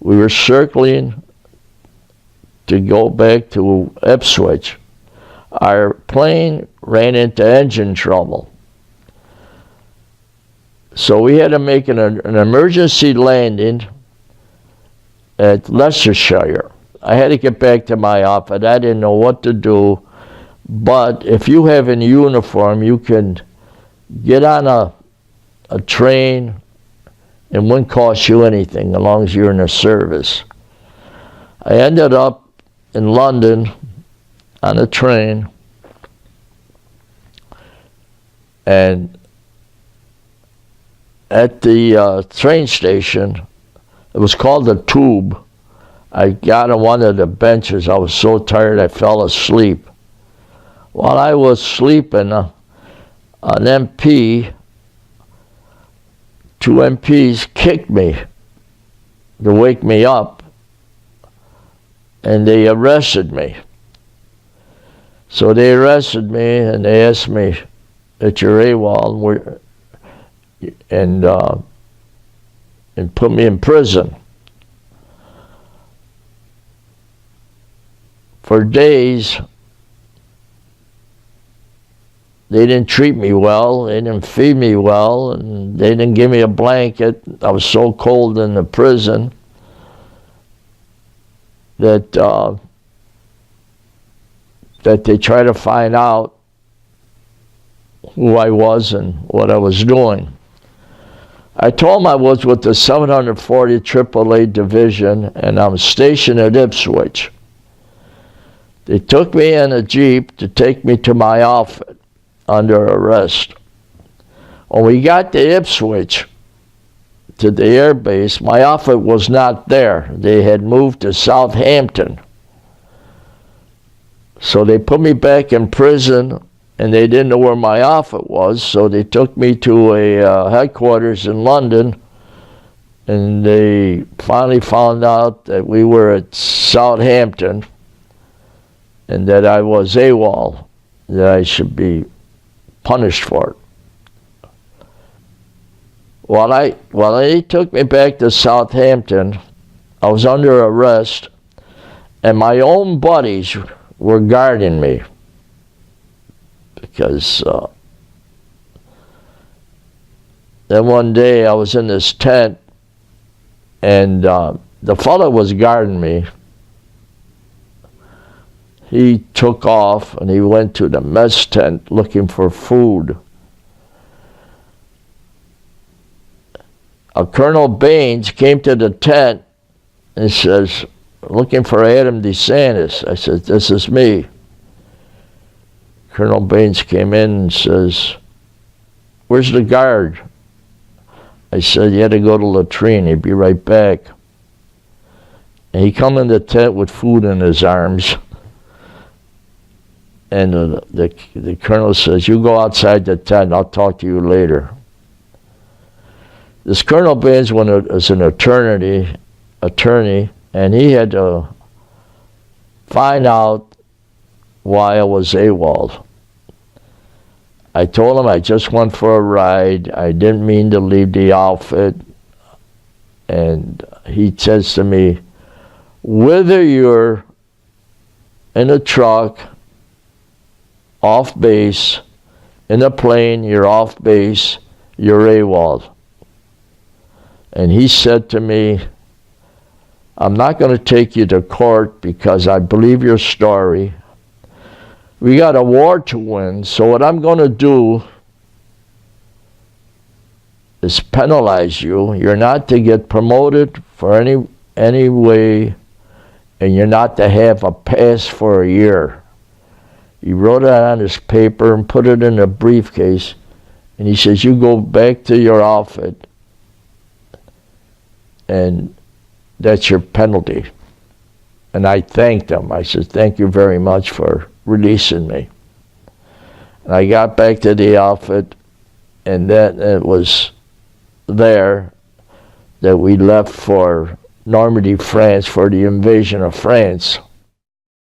We were circling to go back to Ipswich. Our plane ran into engine trouble. So we had to make an emergency landing at Leicestershire. I had to get back to my office. I didn't know what to do. But if you have a uniform, you can get on a train. It wouldn't cost you anything as long as you're in the service. I ended up in London on a train, and at the train station, it was called the Tube. I got on one of the benches. I was so tired I fell asleep. While I was sleeping, an MP, two MPs kicked me to wake me up, and they arrested me. So they arrested me and they asked me at your AWOL and put me in prison. For days, they didn't treat me well, they didn't feed me well, and they didn't give me a blanket. I was so cold in the prison that they tried to find out who I was and what I was doing. I told them I was with the 740 AAA Division, and I'm stationed at Ipswich. They took me in a Jeep to take me to my outfit under arrest. When we got to Ipswich, to the air base, my outfit was not there. They had moved to Southampton. So they put me back in prison, and they didn't know where my outfit was, so they took me to a headquarters in London, and they finally found out that we were at Southampton and that I was AWOL, that I should be punished for it. While they took me back to Southampton, I was under arrest, and my own buddies were guarding me because then one day I was in this tent, and the fellow was guarding me. He took off and he went to the mess tent looking for food. Colonel Baines came to the tent and says, looking for Adam DeSantis. I said, this is me. Colonel Baines came in and says, where's the guard? I said, you had to go to latrine, he'd be right back. And he come in the tent with food in his arms. And the colonel says, you go outside the tent, I'll talk to you later. This Colonel Baines was an attorney, and he had to find out why I was AWOL. I told him I just went for a ride. I didn't mean to leave the outfit. And he says to me, whether you're in a truck, off base, in a plane, you're off base, you're AWOL. And he said to me, I'm not going to take you to court because I believe your story. We got a war to win, so what I'm going to do is penalize you. You're not to get promoted for any way, and you're not to have a pass for a year. He wrote it on his paper and put it in a briefcase, and he says, you go back to your outfit, and that's your penalty. And I thanked him. I said, thank you very much for releasing me. And I got back to the outfit, and then it was there that we left for Normandy, France, for the invasion of France.